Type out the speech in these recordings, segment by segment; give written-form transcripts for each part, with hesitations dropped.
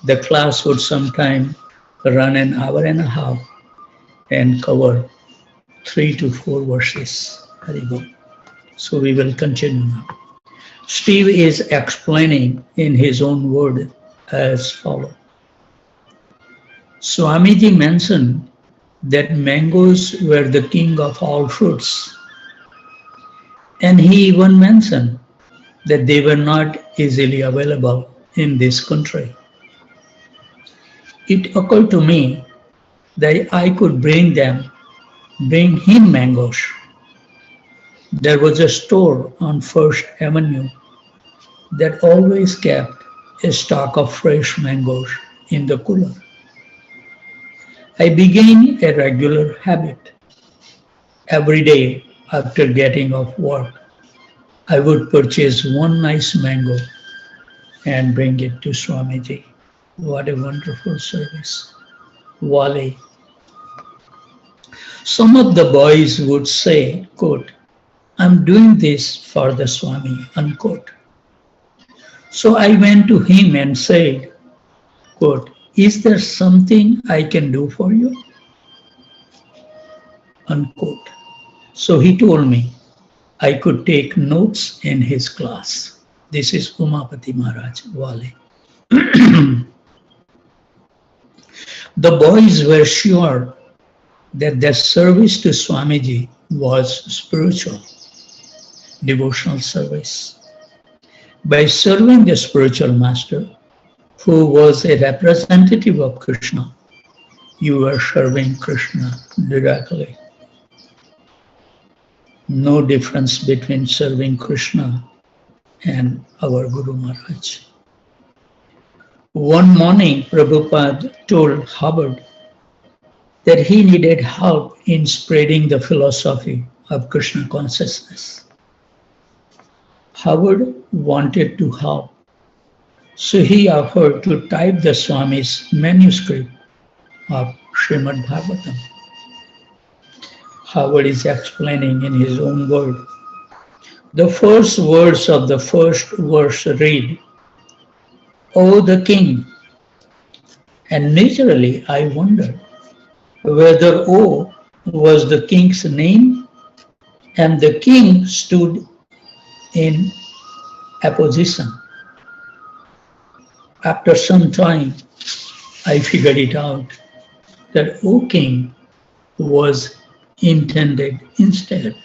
The class would sometime run an hour and a half and cover 3 to 4 verses. Haribol. So we will continue now. Steve is explaining in his own word as follows. Swamiji mentioned that mangoes were the king of all fruits. And he even mentioned that they were not easily available in this country. It occurred to me that I could bring him mangoes. There was a store on First Avenue that always kept a stock of fresh mangoes in the cooler. I began a regular habit. Every day after getting off work, I would purchase one nice mango and bring it to Swamiji. What a wonderful service. Wale. Some of the boys would say, quote, I'm doing this for the Swami, unquote. So I went to him and said, quote, is there something I can do for you? Unquote. So he told me I could take notes in his class. This is Umapati Maharaj, Wale. The boys were sure that their service to Swamiji was spiritual, devotional service. By serving the spiritual master, who was a representative of Krishna, you were serving Krishna directly. No difference between serving Krishna and our Guru Maharaj. One morning, Prabhupada told Howard that he needed help in spreading the philosophy of Krishna consciousness. Howard wanted to help, so he offered to type the Swami's manuscript of Srimad Bhagavatam. Howard is explaining in his own word. The first words of the first verse read, O the king. And naturally I wondered whether O was the king's name and the king stood in opposition. After some time, I figured it out that O king was intended instead.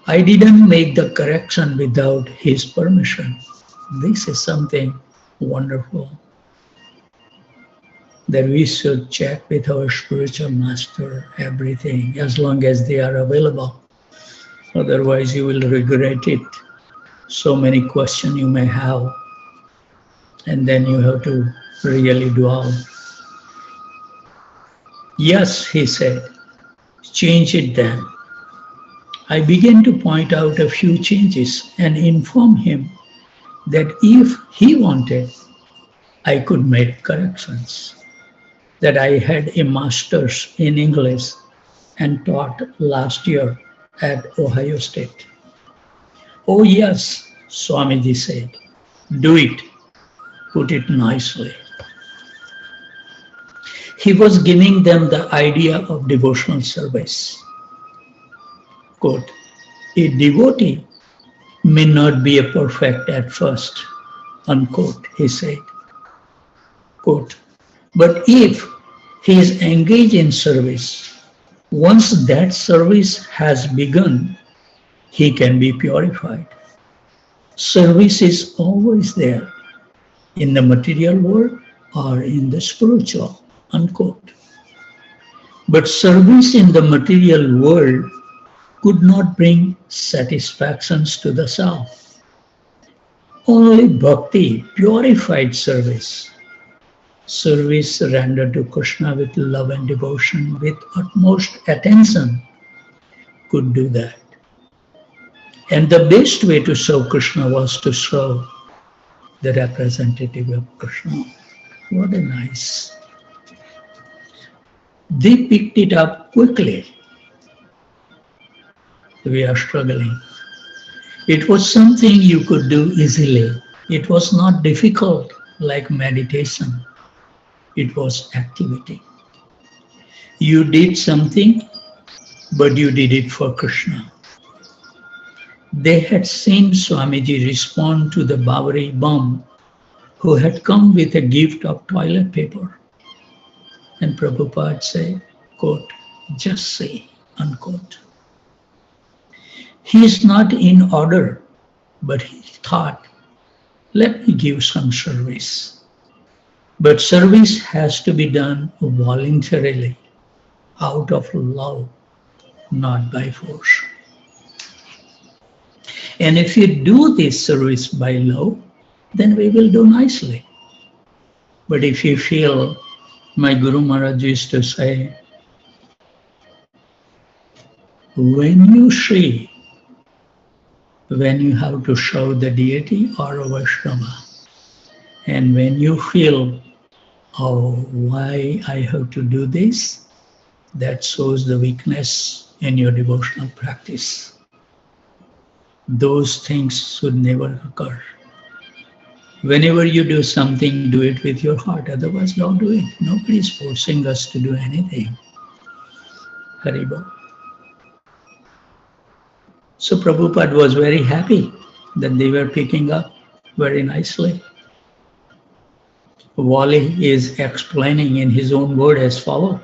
I didn't make the correction without his permission. This is something wonderful that we should check with our spiritual master everything as long as they are available. Otherwise you will regret it. So many questions you may have, and then you have to really dwell. Yes, he said, change it then. I began to point out a few changes and inform him that if he wanted, I could make corrections, that I had a master's in English and taught last year at Ohio State. Oh yes, Swamiji said, do it, put it nicely. He was giving them the idea of devotional service. Quote, a devotee may not be a perfect at first, unquote, he said. Quote, but if he is engaged in service, once that service has begun, he can be purified. Service is always there, in the material world or in the spiritual, unquote. But service in the material world could not bring satisfactions to the self. Only bhakti, purified service rendered to Krishna with love and devotion, with utmost attention, could do that. And the best way to serve Krishna was to serve the representative of Krishna. What a nice. They picked it up quickly. We are struggling. It was something you could do easily. It was not difficult. like meditation. It was activity. You did something, but you did it for Krishna. They had seen Swamiji respond to the Bawari Bum who had come with a gift of toilet paper. And Prabhupada said, quote, just say, unquote. He is not in order, but he thought, let me give some service. But service has to be done voluntarily, out of love, not by force. And if you do this service by love, then we will do nicely. But if you feel, my Guru Maharaj used to say, when you see, when you have to show the deity or a Vaishnava, and when you feel, oh, why I have to do this, that shows the weakness in your devotional practice. Those things should never occur. Whenever you do something, do it with your heart, otherwise don't do it. Nobody is forcing us to do anything. Haribol. So Prabhupada was very happy that they were picking up very nicely. Wali is explaining in his own word as follows.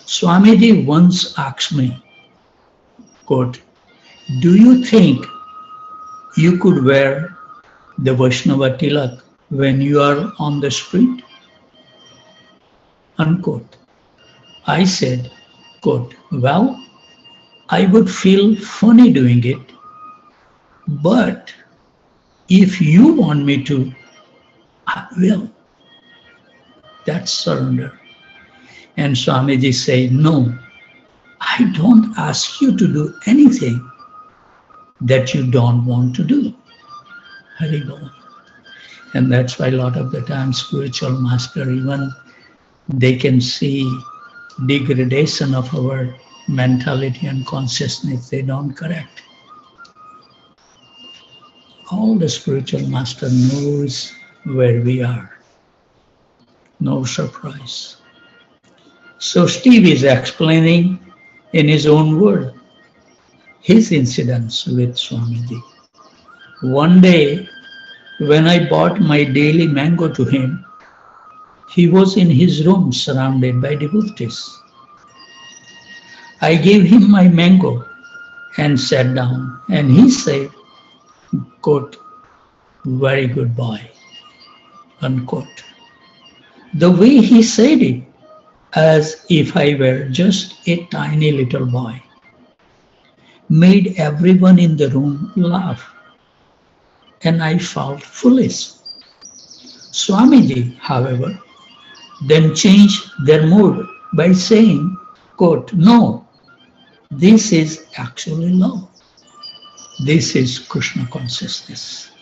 Swamiji once asked me, quote, do you think you could wear the Vaishnava tilak when you are on the street? Unquote. I said, quote, well, I would feel funny doing it, but if you want me to, I will. That's surrender. And Swamiji said, no, I don't ask you to do anything that you don't want to do. Haribol. And that's why a lot of the time spiritual master, even they can see degradation of our mentality and consciousness, they don't correct. All the spiritual master knows where we are. No surprise. So Steve is explaining in his own word his incidents with Swamiji. One day, when I bought my daily mango to him, he was in his room surrounded by devotees. I gave him my mango and sat down, and he said, quote, very good boy, unquote. The way he said it, as if I were just a tiny little boy, made everyone in the room laugh, and I felt foolish. Swamiji, however, then changed their mood by saying, quote, no, this is actually love. This is Krishna consciousness.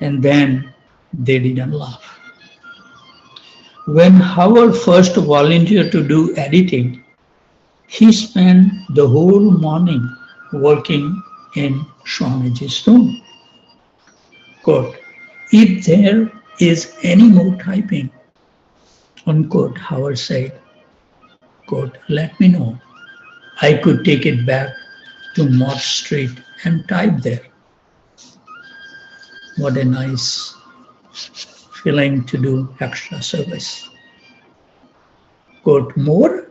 And then they didn't laugh. When Howard first volunteered to do editing, he spent the whole morning working in Swamiji's room. Quote, if there is any more typing, unquote, Howard said, quote, let me know. I could take it back to Mott Street and type there. What a nice feeling to do extra service. Quote, more?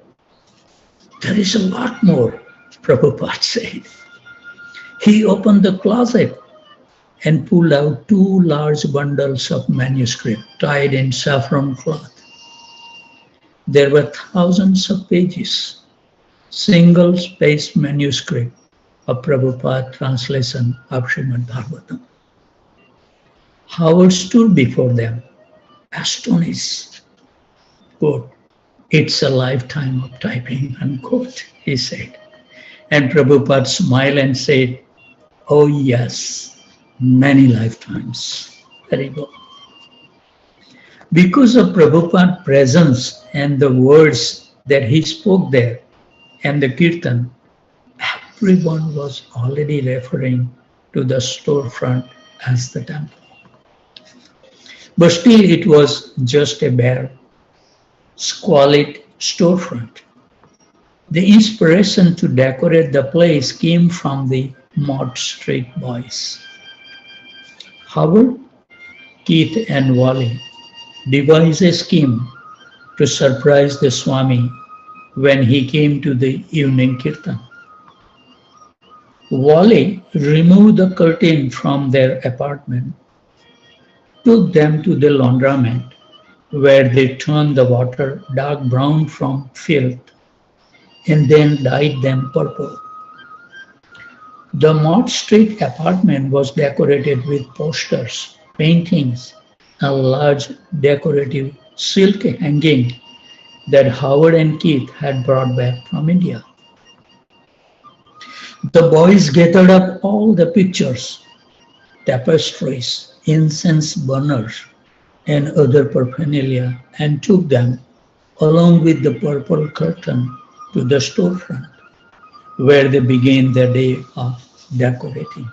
There is a lot more, Prabhupada said. He opened the closet and pulled out 2 large bundles of manuscript tied in saffron cloth. There were thousands of pages, single-spaced manuscript of Prabhupada translation of Srimad Bhagavatam. Howard stood before them, astonished. Quote, it's a lifetime of typing, unquote, he said. And Prabhupada smiled and said, oh yes, many lifetimes. Very good. Because of Prabhupada's presence and the words that he spoke there and the kirtan, everyone was already referring to the storefront as the temple. But still it was just a bare, squalid storefront. The inspiration to decorate the place came from the Mott Street boys. Howard, Keith and Wally devised a scheme to surprise the Swami when he came to the evening kirtan. Wally removed the curtain from their apartment, took them to the laundromat where they turned the water dark brown from filth and then dyed them purple. The Mott Street apartment was decorated with posters, paintings, and large decorative silk hanging that Howard and Keith had brought back from India. The boys gathered up all the pictures, tapestries, incense burners, and other paraphernalia and took them, along with the purple curtain, to the storefront, where they began their day of decorating.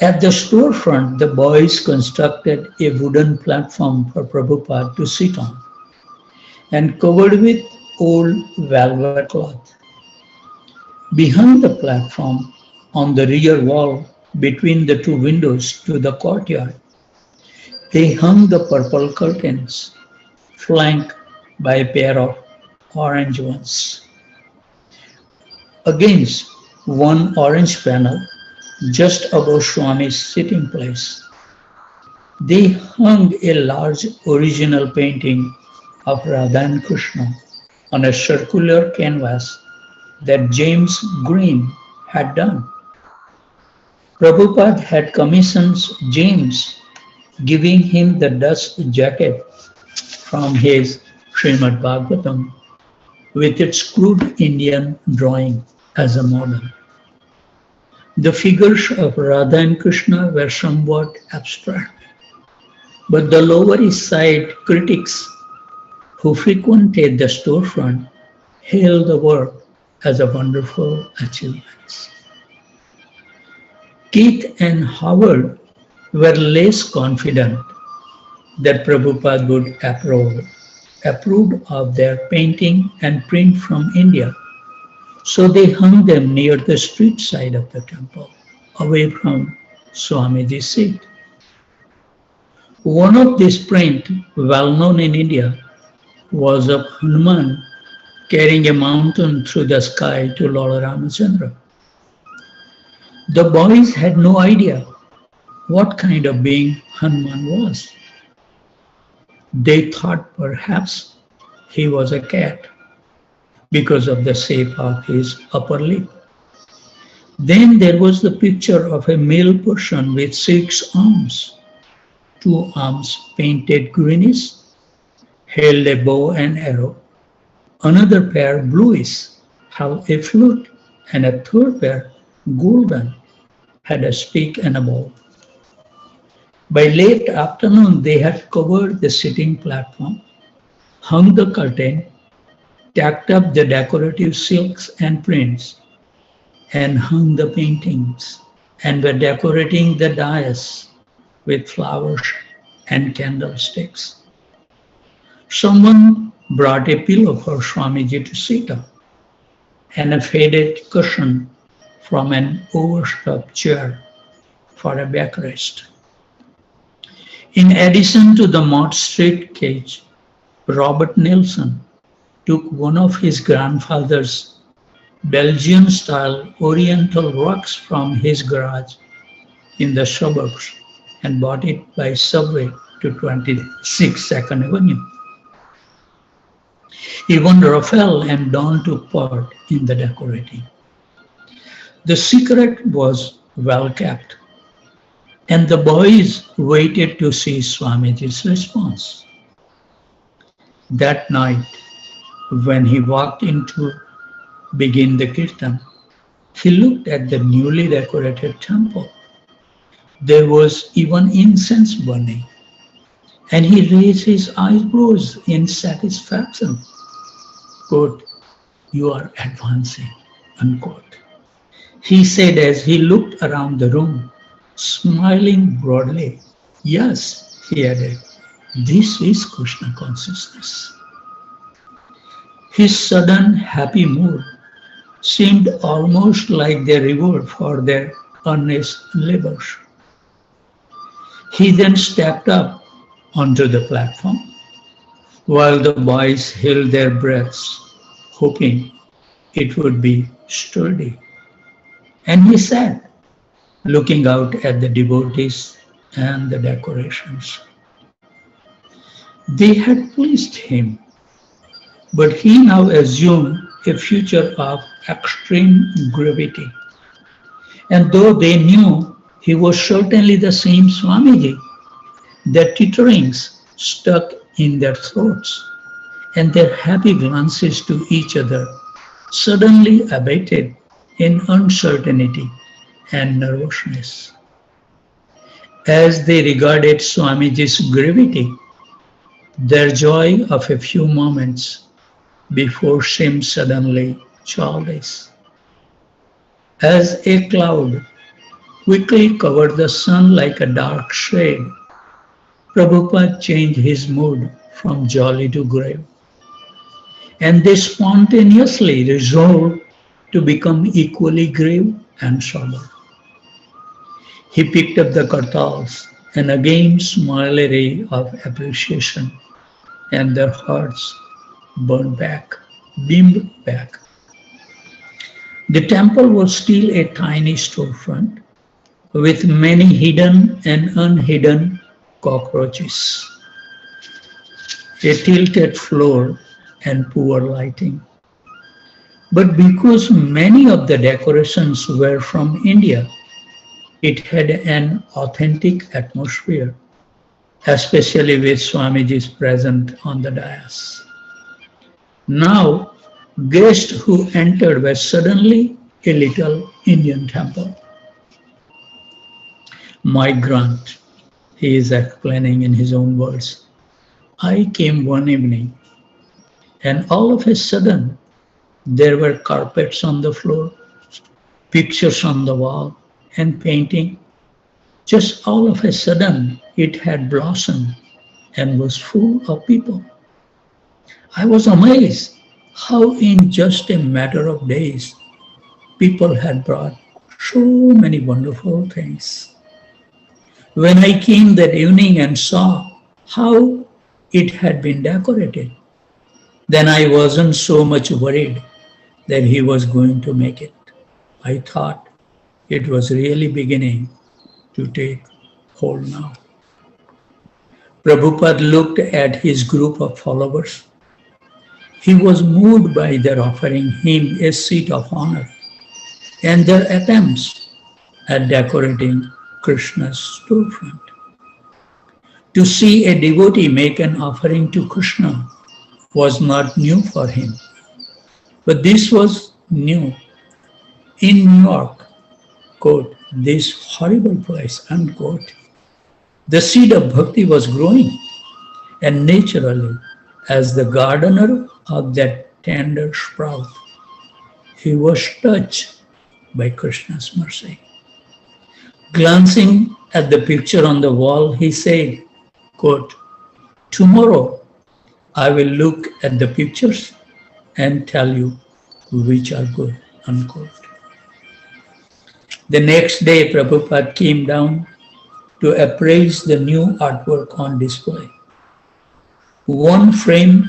At the storefront, the boys constructed a wooden platform for Prabhupada to sit on and covered with old velvet cloth. Behind the platform, on the rear wall between the two windows to the courtyard, they hung the purple curtains, flanked by a pair of orange ones. Against one orange panel, just above Swami's sitting place, they hung a large original painting of Radha and Krishna on a circular canvas that James Green had done. Prabhupada had commissioned James, giving him the dust jacket from his Srimad Bhagavatam with its crude Indian drawing as a model. The figures of Radha and Krishna were somewhat abstract, but the Lower East Side critics who frequented the storefront hailed the work as a wonderful achievement. Keith and Howard were less confident that Prabhupada would approve of their painting and print from India, so they hung them near the street side of the temple, away from Swamiji's seat. One of these prints, well known in India, was of Hanuman carrying a mountain through the sky to Lord Ramachandra. The boys had no idea what kind of being Hanuman was. They thought perhaps he was a cat because of the shape of his upper lip. Then there was the picture of a male person with 6 arms. 2 arms painted greenish, held a bow and arrow. Another pair bluish, held a flute, and a third pair, golden, had a stick and a bow. By late afternoon, they had covered the sitting platform, hung the curtain, tacked up the decorative silks and prints, and hung the paintings, and were decorating the dais with flowers and candlesticks. Someone brought a pillow for Swamiji to sit on, and a faded cushion from an overstuffed chair for a backrest. In addition to the Mott Street cage, Robert Nelson took one of his grandfather's Belgian-style oriental rugs from his garage in the suburbs and bought it by subway to 26 2nd Avenue. Even Raphael and Don took part in the decorating. The secret was well kept, and the boys waited to see Swamiji's response. That night, when he walked in to begin the kirtan, he looked at the newly decorated temple. There was even incense burning, and he raised his eyebrows in satisfaction. Quote, "You are advancing," unquote. He said as he looked around the room, smiling broadly Yes, he added, this is Krishna consciousness. His sudden happy mood seemed almost like their reward for their earnest labors. He then stepped up onto the platform while the boys held their breaths, hoping it would be sturdy. And he sat, looking out at the devotees and the decorations. They had pleased him, but he now assumed a future of extreme gravity. And though they knew he was certainly the same Swamiji, their titterings stuck in their throats, and their happy glances to each other suddenly abated in uncertainty and nervousness. As they regarded Swamiji's gravity, their joy of a few moments before seemed suddenly childish. As a cloud quickly covered the sun like a dark shade, Prabhupada changed his mood from jolly to grave, and they spontaneously resolved to become equally grave and sober. He picked up the kartals and again smiled a ray of appreciation, and their hearts beamed back. The temple was still a tiny storefront with many hidden and unhidden cockroaches, a tilted floor, and poor lighting. But because many of the decorations were from India, it had an authentic atmosphere, especially with Swamiji's present on the dais. Now, guests who entered were suddenly a little Indian temple. My Grant, he is explaining in his own words, I came one evening and all of a sudden there were carpets on the floor, pictures on the wall, and painting. Just all of a sudden it had blossomed and was full of people. I was amazed how in just a matter of days people had brought so many wonderful things. When I came that evening and saw how it had been decorated, then I wasn't so much worried that he was going to make it. I thought it was really beginning to take hold now. Prabhupada looked at his group of followers. He was moved by their offering him a seat of honor and their attempts at decorating Krishna's storefront. To see a devotee make an offering to Krishna was not new for him, but this was new. In New York, quote, this horrible place, unquote, the seed of bhakti was growing, and naturally, as the gardener of that tender sprout, he was touched by Krishna's mercy. Glancing at the picture on the wall, he said, quote, tomorrow I will look at the pictures and tell you which are good, unquote. The next day, Prabhupada came down to appraise the new artwork on display. One framed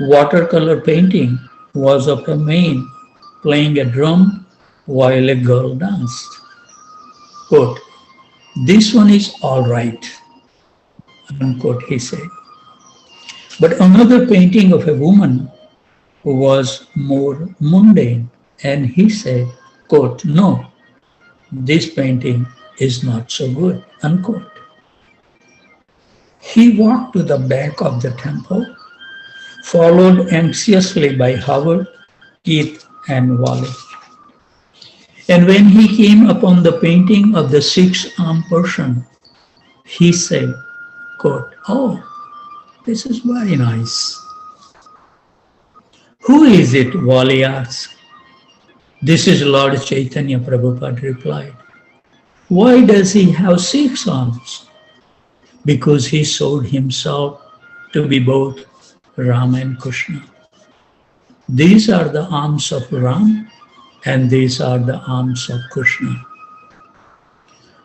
watercolor painting was of a man playing a drum while a girl danced. Quote, this one is all right, unquote, he said. But another painting of a woman was more mundane, and he said, quote, no, this painting is not so good, unquote. He walked to the back of the temple, followed anxiously by Howard, Keith, and Wally. And when he came upon the painting of the six-armed person, he said, quote, oh, this is very nice. Who is it? Wally asked. This is Lord Chaitanya, Prabhupada replied. Why does he have 6 arms? because he showed himself to be both Ram and Krishna. These are the arms of Ram and these are the arms of Krishna.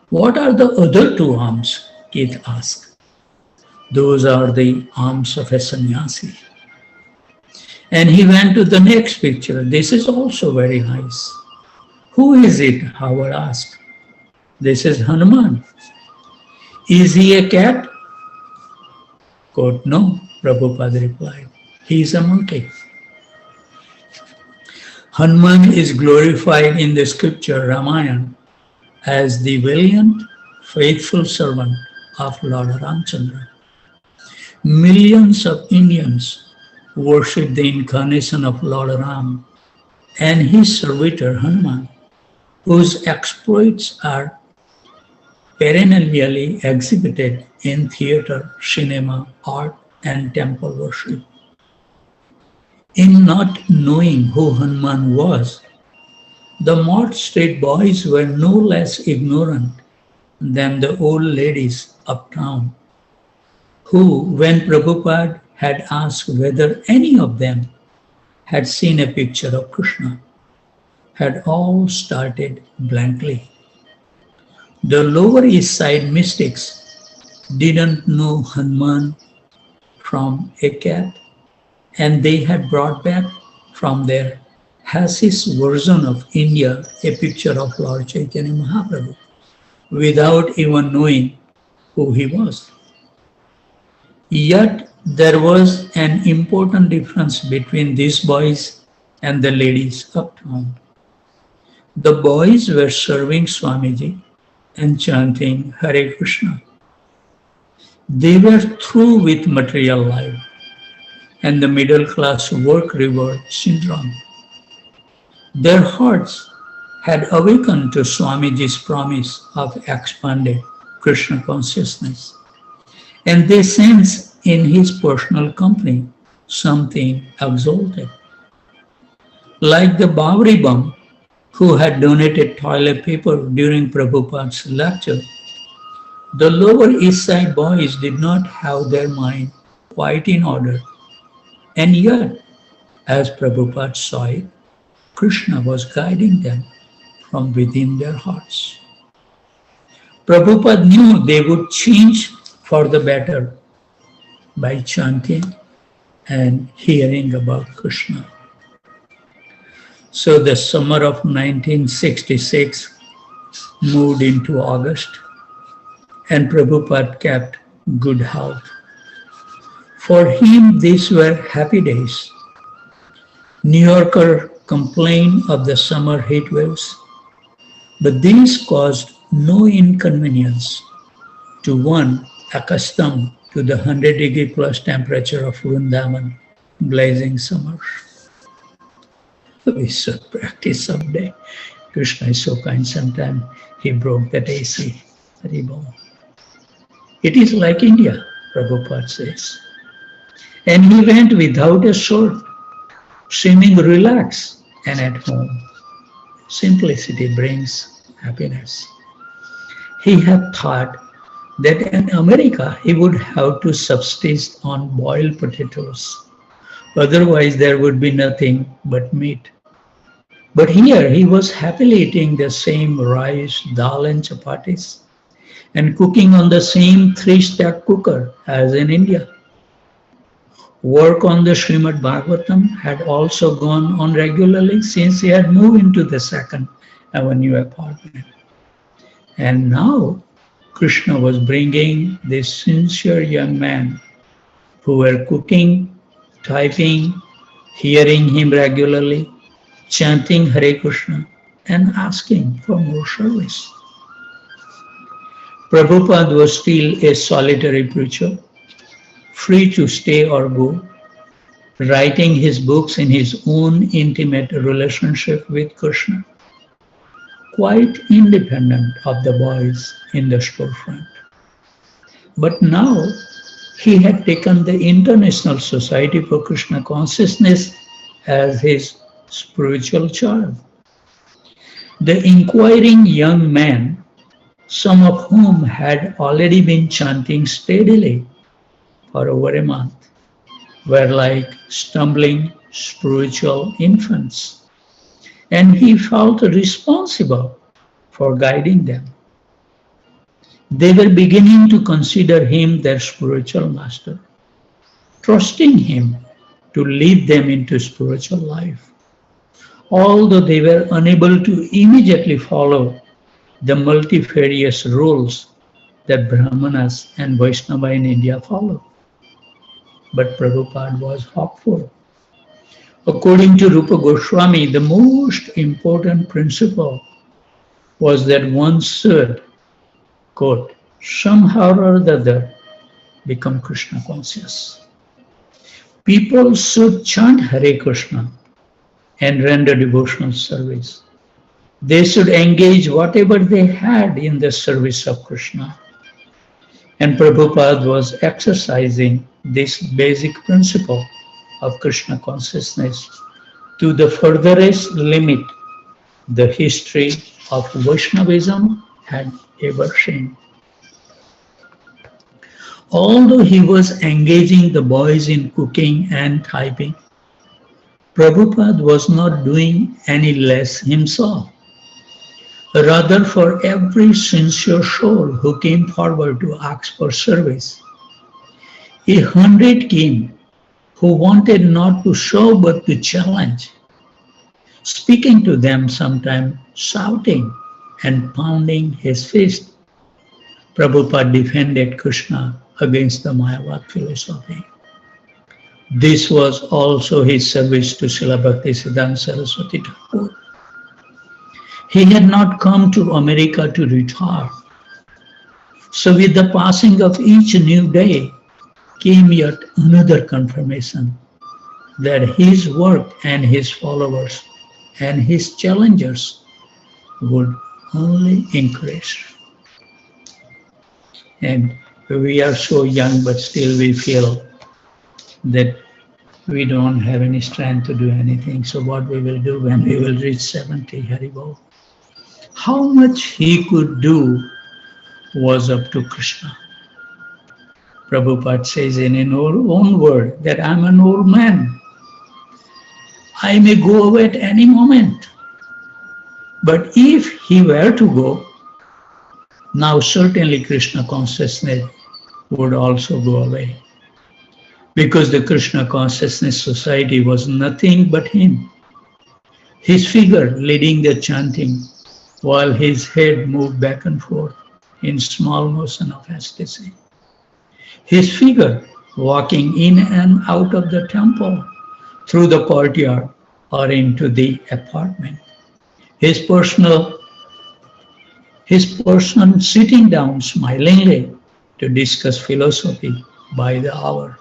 What are the other two arms? Keith asked. Those are the arms of a sannyasi. And he went to the next picture. This is also very nice. Who is it? Howard asked. This is Hanuman. Is he a cat? Quote, no, Prabhupada replied. He is a monkey. Hanuman is glorified in the scripture Ramayana as the valiant, faithful servant of Lord Ramchandra. Millions of Indians worship the incarnation of Lord Ram and his servitor Hanuman, whose exploits are perennially exhibited in theater, cinema, art, and temple worship. In not knowing who Hanuman was, the Mott Street boys were no less ignorant than the old ladies uptown, who, when Prabhupada had asked whether any of them had seen a picture of Krishna, had all started blankly. The Lower East Side mystics didn't know Hanuman from a cat, and they had brought back from their hashish version of India a picture of Lord Chaitanya Mahaprabhu without even knowing who he was. Yet there was an important difference between these boys and the ladies uptown. The boys were serving Swamiji and chanting Hare Krishna. They were through with material life and the middle class work reward syndrome. Their hearts had awakened to Swamiji's promise of expanded Krishna consciousness, and they sensed in his personal company something exalted. Like the Bawri Bum, who had donated toilet paper during Prabhupada's lecture, the Lower East Side boys did not have their mind quite in order. And yet, as Prabhupada saw it, Krishna was guiding them from within their hearts. Prabhupada knew they would change for the better by chanting and hearing about Krishna. So the summer of 1966 moved into August, and Prabhupada kept good health. For him, these were happy days. New Yorker complained of the summer heat waves, but these caused no inconvenience to one accustomed to the 100-degree plus temperature of Vrindavan, blazing summers. We should practice someday. Krishna is so kind, sometimes he broke that AC. It is like India, Prabhupada says. And he went without a sword, seeming relaxed and at home. Simplicity brings happiness. He had thought that in America he would have to subsist on boiled potatoes. Otherwise there would be nothing but meat. But here he was happily eating the same rice, dal and chapatis and cooking on the same 3-stack cooker as in India. Work on the Srimad Bhagavatam had also gone on regularly since he had moved into the 2nd Avenue apartment. And now Krishna was bringing this sincere young man who were cooking, typing, hearing him regularly, chanting Hare Krishna and asking for more service. Prabhupada was still a solitary preacher, free to stay or go, writing his books in his own intimate relationship with Krishna, quite independent of the boys in the storefront. But now he had taken the International Society for Krishna Consciousness as his spiritual child. The inquiring young man some of whom had already been chanting steadily for over a month, were like stumbling spiritual infants, and he felt responsible for guiding them. They were beginning to consider him their spiritual master, trusting him to lead them into spiritual life, although they were unable to immediately follow the multifarious rules that Brahmanas and Vaishnava in India follow. But Prabhupada was hopeful. According to Rupa Goswami, the most important principle was that one should, quote, somehow or other become Krishna conscious. People should chant Hare Krishna and render devotional service. They should engage whatever they had in the service of Krishna. And Prabhupada was exercising this basic principle of Krishna consciousness to the furthest limit the history of Vaishnavism had ever seen. Although he was engaging the boys in cooking and typing, Prabhupada was not doing any less himself. Rather, for every sincere soul who came forward to ask for service, 100 came who wanted not to show but to challenge, speaking to them sometimes shouting and pounding his fist. Prabhupada defended Krishna against the Mayavad philosophy. This was also his service to Srila Bhaktisiddhanta Saraswati Thakur. He had not come to America to retire. So with the passing of each new day came yet another confirmation that his work and his followers and his challengers would only increase. And we are so young, but still we feel that we don't have any strength to do anything. So what we will do when we will reach 70, Haribol? How much he could do was up to Krishna. Prabhupada says in his own word that I'm an old man. I may go away at any moment. But if he were to go, now certainly Krishna consciousness would also go away. Because the Krishna Consciousness Society was nothing but him. His figure leading the chanting while his head moved back and forth in small motion of ecstasy. His figure walking in and out of the temple, through the courtyard or into the apartment. His person sitting down smilingly to discuss philosophy by the hour.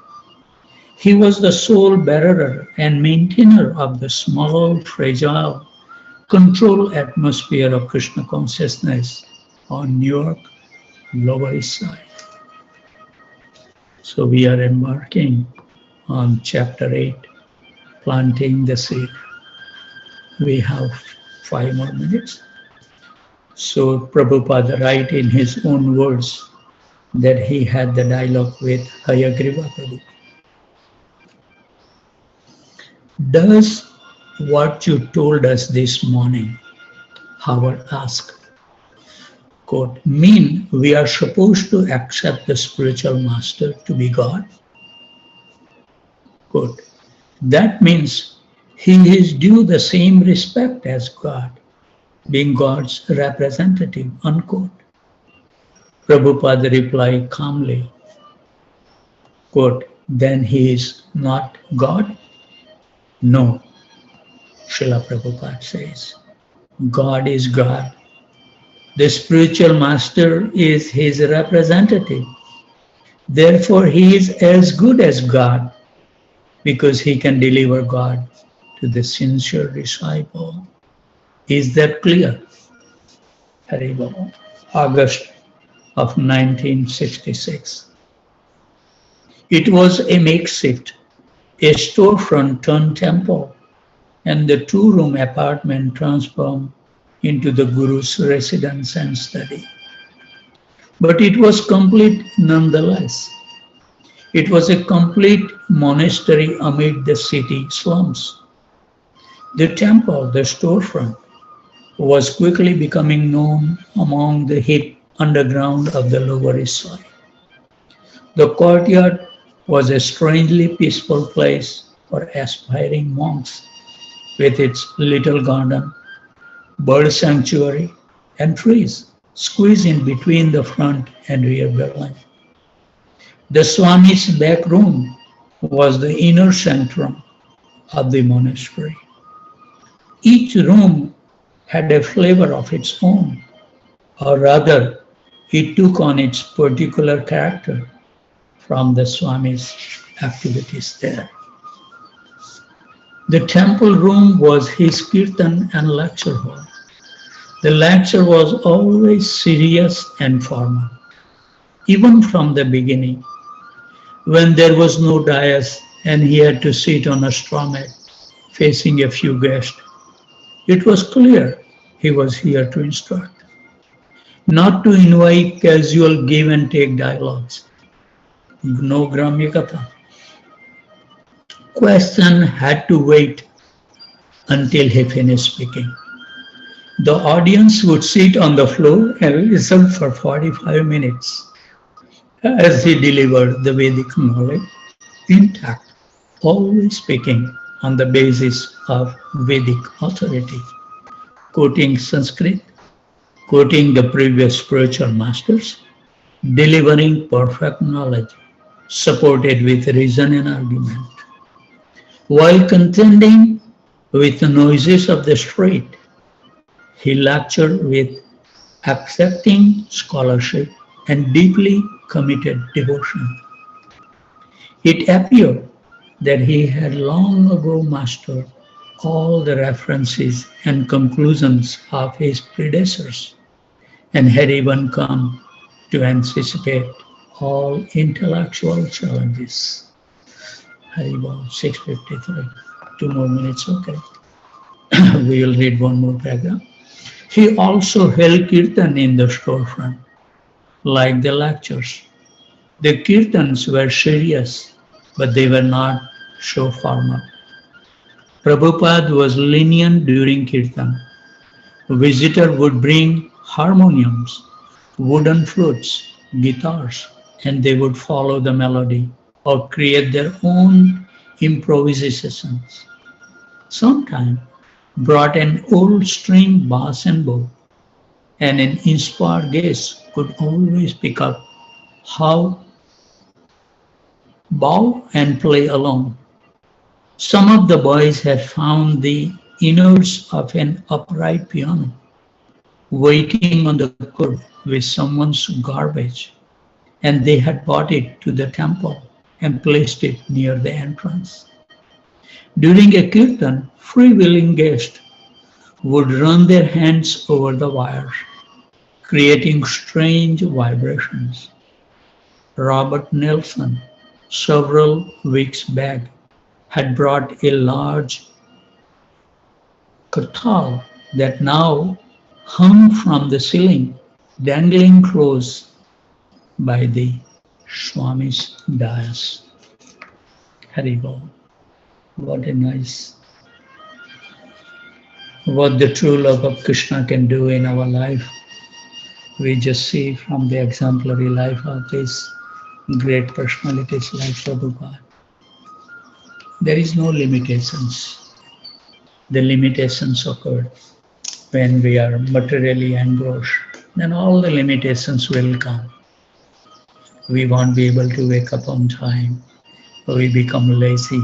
He was the sole bearer and maintainer of the small, fragile, controlled atmosphere of Krishna consciousness on New York, Lower East Side. So we are embarking on chapter 8, planting the seed. We have 5 more minutes. So Prabhupada writes in his own words that he had the dialogue with Hayagriva Prabhu. Does what you told us this morning, Howard asked, quote, mean we are supposed to accept the spiritual master to be God? Quote, that means he is due the same respect as God, being God's representative, unquote. Prabhupada replied calmly, quote, then he is not God? No, Srila Prabhupada says, God is God. The spiritual master is his representative. Therefore, he is as good as God because he can deliver God to the sincere disciple. Is that clear? Haribol. August of 1966. It was a makeshift, a storefront turned temple, and the 2-room apartment transformed into the Guru's residence and study. But it was complete nonetheless. It was a complete monastery amid the city slums. The temple, the storefront, was quickly becoming known among the hip underground of the Lower East Side. The courtyard was a strangely peaceful place for aspiring monks, with its little garden, bird sanctuary, and trees squeezed in between the front and rear building. The Swami's back room was the inner sanctum of the monastery. Each room had a flavor of its own, or rather, it took on its particular character from the Swami's activities there. The temple room was his kirtan and lecture hall. The lecture was always serious and formal, even from the beginning, when there was no dais and he had to sit on a straw mat facing a few guests. It was clear he was here to instruct, not to invite casual give and take dialogues. No Gramya Katha. Question had to wait until he finished speaking. The audience would sit on the floor and listen for 45 minutes as he delivered the Vedic knowledge intact, always speaking on the basis of Vedic authority, quoting Sanskrit, quoting the previous spiritual masters, delivering perfect knowledge, supported with reason and argument. While contending with the noises of the street, he lectured with accepting scholarship and deeply committed devotion. It appeared that he had long ago mastered all the references and conclusions of his predecessors and had even come to anticipate all intellectual challenges. Haribol, 6:53. 2 more minutes, okay. We will read one more paragraph. He also held kirtan in the storefront, like the lectures. The kirtans were serious, but they were not so formal. Prabhupada was lenient during kirtan. A visitor would bring harmoniums, wooden flutes, guitars, and they would follow the melody or create their own improvisations. Sometimes brought an old string bass and bow, and an inspired guest could always pick up how bow and play along. Some of the boys had found the innards of an upright piano waiting on the curb with someone's garbage, and they had brought it to the temple and placed it near the entrance. During a kirtan, free-willing guests would run their hands over the wires, creating strange vibrations. Robert Nelson, several weeks back, had brought a large katal that now hung from the ceiling, dangling close by the Swami's dais. Haribol. What a nice, what the true love of Krishna can do in our life. We just see from the exemplary life of these great personalities like Prabhupada. There is no limitations. The limitations occur when we are materially engrossed. Then all the limitations will come. We won't be able to wake up on time. We become lazy.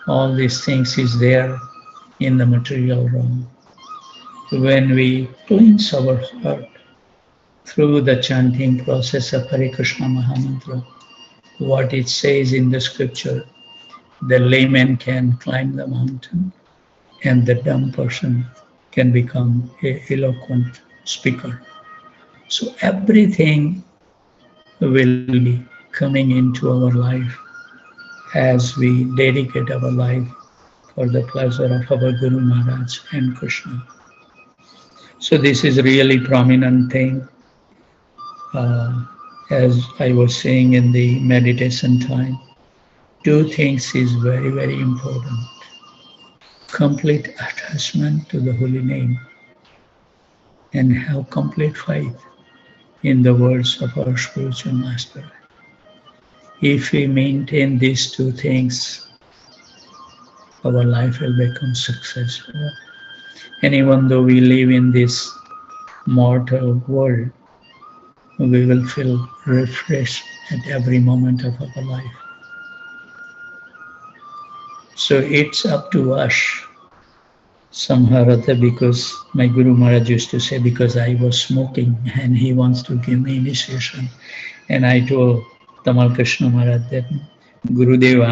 All these things is there in the material realm. When we cleanse our heart through the chanting process of Hare Krishna Mahamantra, what it says in the scripture, the layman can climb the mountain and the dumb person can become an eloquent speaker. So everything will be coming into our life as we dedicate our life for the pleasure of our Guru Maharaj and Krishna. So this is really prominent thing. as I was saying in the meditation time, two things is very, very important. Complete attachment to the holy name and have complete faith in the words of our spiritual master. If we maintain these two things, our life will become successful. And even though we live in this mortal world, we will feel refreshed at every moment of our life. So it's up to us somehow or other, because my Guru Maharaj used to say, because I was smoking and he wants to give me initiation. And I told Tamal Krishna Maharaj that, Gurudev,